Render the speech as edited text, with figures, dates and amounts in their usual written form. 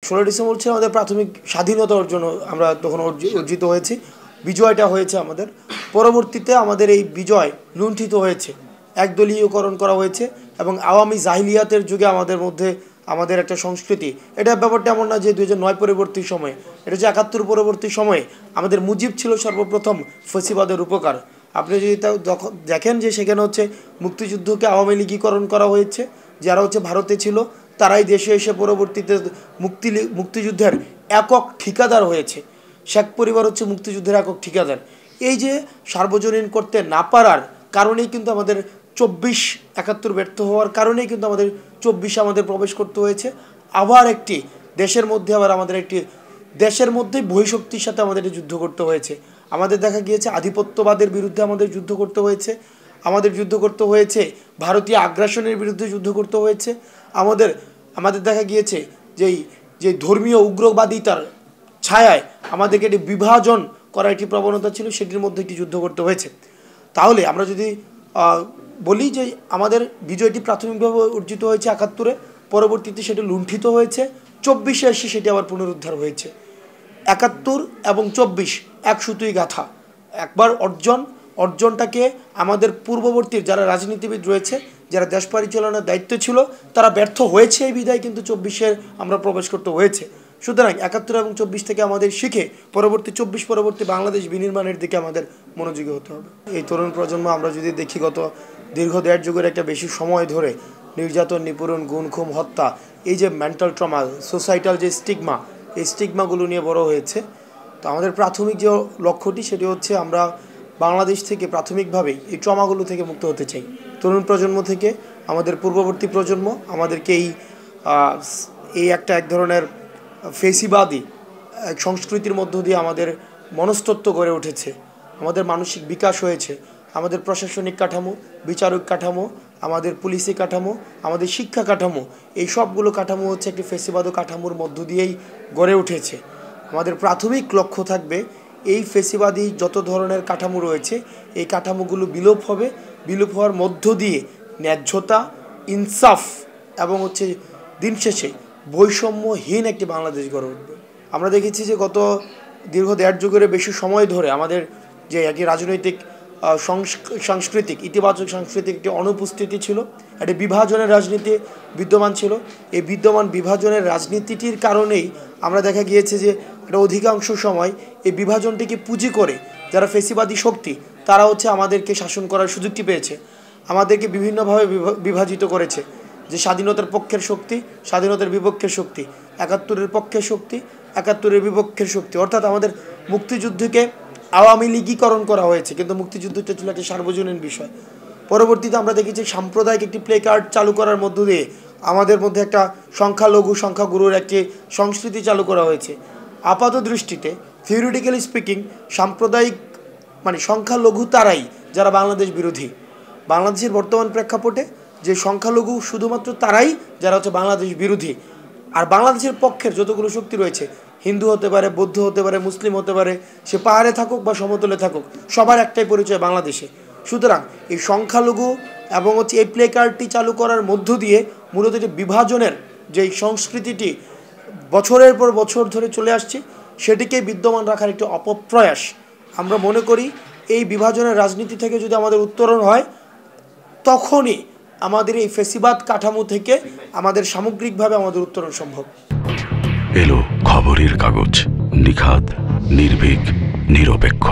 16 December হচ্ছে আমাদের প্রাথমিক স্বাধীনতা অর্জন, আমরা তখন অর্জিত হয়েছি, বিজয়টা হয়েছে আমাদের। পরবর্তীতে আমাদের এই বিজয় লুণ্ঠিত হয়েছে, একদলীয়করণ করা হয়েছে এবং আওয়ামী জাহিলিয়াতের যুগে আমাদের মধ্যে আমাদের একটা সংস্কৃতি, এটা ব্যাপারটা এমন না যে 2009 পরবর্তী সময়ে, এটা হচ্ছে 71 পরবর্তী সময়ে আমাদের মুজিব ছিল সর্বপ্রথম ফ্যাসিবাদের উপকার। আপনি যদি দেখেন যে সেখানে হচ্ছে মুক্তিযুদ্ধকে আওয়ামী লীগীকরণ করা হয়েছে, যারা হচ্ছে ভারতে ছিল তারাই দেশে এসে পরবর্তীতে মুক্তিযুদ্ধের একক ঠিকাদার হয়েছে। শেখ পরিবার হচ্ছে মুক্তিযুদ্ধের একক ঠিকাদার। এই যে সার্বজনীন করতে না পারার কারণেই কিন্তু আমাদের 24-71 ব্যর্থ হওয়ার কারণেই কিন্তু আমাদের 24 আমাদের প্রবেশ করতে হয়েছে। আবার একটি দেশের মধ্যে দেশের মধ্যেই বহিঃশক্তির সাথে আমাদের যুদ্ধ করতে হয়েছে। আমাদের দেখা গিয়েছে আধিপত্যবাদের বিরুদ্ধে আমাদের যুদ্ধ করতে হয়েছে, আমাদের যুদ্ধ করতে হয়েছে ভারতীয় আগ্রাসনের বিরুদ্ধে যুদ্ধ করতে হয়েছে, আমাদের দেখা গিয়েছে যে ধর্মীয় উগ্রবাদিতার ছায়ায় আমাদেরকে একটি বিভাজন করার একটি প্রবণতা ছিল, সেটির মধ্যে একটি যুদ্ধ করতে হয়েছে। তাহলে আমরা যদি বলি যে আমাদের বিজয়টি প্রাথমিকভাবে অর্জিত হয়েছে 71-এ, পরবর্তীতে সেটি লুণ্ঠিত হয়েছে, 24-এ এসে সেটি আবার পুনরুদ্ধার হয়েছে। 71 এবং 24 এক সুতুই গাথা। একবার অর্জনটাকে আমাদের পূর্ববর্তীর যারা রাজনীতিবিদ রয়েছে, যারা দেশ পরিচালনার দায়িত্ব ছিল, তারা ব্যর্থ হয়েছে এই বিদায় কিন্তু 24-এ আমরা প্রবেশ করতে হয়েছে। সুতরাং 71 এবং 24 থেকে আমাদের শিখে পরবর্তী বাংলাদেশ বিনির্মাণের দিকে আমাদের মনোযোগী হতে হবে। এই তরুণ প্রজন্ম আমরা যদি দেখি, গত দীর্ঘ 1.5 যুগের একটা বেশি সময় ধরে নির্যাতন, নিপীড়ন, গুম, খুন, হত্যা, এই যে মেন্টাল ট্রমা, সোসাইটাল যে স্টিগমা, এই স্টিগমাগুলো নিয়ে বড় হয়েছে। তো আমাদের প্রাথমিক যে লক্ষ্যটি সেটি হচ্ছে আমরা বাংলাদেশ থেকে প্রাথমিকভাবেই এই ট্রমাগুলো থেকে মুক্ত হতে চাই। তরুণ প্রজন্ম থেকে আমাদের পূর্ববর্তী প্রজন্ম আমাদেরকে এক ধরনের ফেসিবাদী সংস্কৃতির মধ্য দিয়ে আমাদের মনস্তত্ত্ব গড়ে উঠেছে, আমাদের মানসিক বিকাশ হয়েছে, আমাদের প্রশাসনিক কাঠামো, বিচারিক কাঠামো, আমাদের পুলিশি কাঠামো, আমাদের শিক্ষা কাঠামো, এই সবগুলো কাঠামো হচ্ছে একটি ফেসিবাদ কাঠামোর মধ্য দিয়েই গড়ে উঠেছে। আমাদের প্রাথমিক লক্ষ্য থাকবে এই ফেসিবাদী যত ধরনের কাঠামো রয়েছে এই কাঠামোগুলো বিলোপ হওয়ার মধ্য দিয়ে ন্যায্যতা, ইনসাফ এবং হচ্ছে দিন শেষে বৈষম্যহীন একটি বাংলাদেশ গড়ে উঠবে। আমরা দেখেছি যে গত দীর্ঘ 1.5 যুগের বেশি সময় ধরে আমাদের যে একটি রাজনৈতিক ইতিবাচক সাংস্কৃতিক একটি অনুপস্থিতি ছিল, একটি বিভাজনের রাজনীতি বিদ্যমান ছিল। এই বিভাজনের রাজনীতিটির কারণেই আমরা দেখা গিয়েছে যে এটা অধিকাংশ সময় এই বিভাজনটিকে পুঁজি করে যারা ফেসিবাদী শক্তি তারা হচ্ছে আমাদেরকে শাসন করার সুযোগটি পেয়েছে, আমাদেরকে বিভিন্নভাবে বিভাজিত করেছে। যে স্বাধীনতার পক্ষের শক্তি, স্বাধীনতার বিপক্ষের শক্তি, 71-এর পক্ষের শক্তি, 71-এর বিপক্ষের শক্তি, অর্থাৎ আমাদের মুক্তিযুদ্ধকে আওয়ামী লীগীকরণ করা হয়েছে, কিন্তু মুক্তিযুদ্ধটা ছিল একটা সার্বজনীন বিষয়। পরবর্তীতে আমরা দেখেছি সাম্প্রদায়িক একটি প্লে কার্ড চালু করার মধ্য দিয়ে আমাদের মধ্যে একটা সংখ্যালঘু সংখ্যাগুরুর একটি সংস্কৃতি চালু করা হয়েছে। আপাত দৃষ্টিতে থিওরিটিক্যালি স্পিকিং সাম্প্রদায়িক সংখ্যালঘু তারাই যারা বাংলাদেশ বিরোধী। বাংলাদেশের বর্তমান প্রেক্ষাপটে যে সংখ্যালঘু শুধুমাত্র তারাই যারা হচ্ছে বাংলাদেশ বিরোধী, আর বাংলাদেশের পক্ষের যতগুলো শক্তি রয়েছে, হিন্দু হতে পারে, বৌদ্ধ হতে পারে, মুসলিম হতে পারে, সে পাহাড়ে থাকুক বা সমতলে থাকুক, সবার একটাই পরিচয় বাংলাদেশে। সুতরাং এই সংখ্যালঘু এবং হচ্ছে এই প্লে কার্ডটি চালু করার মধ্য দিয়ে মূলত যে বিভাজনের যেই সংস্কৃতিটি বছরের পর বছর ধরে চলে আসছে সেটিকে বিদ্যমান রাখার একটি অপপ্রয়াস। আমরা মনে করি এই বিভাজনের রাজনীতি থেকে যদি আমাদের উত্তরণ হয়, তখনই আমাদের এই ফেসিবাদ কাঠামো থেকে আমাদের সামগ্রিকভাবে আমাদের উত্তরণ সম্ভব। এলো খবরের কাগজ, নিখাত, নির্ভীক, নিরপেক্ষ।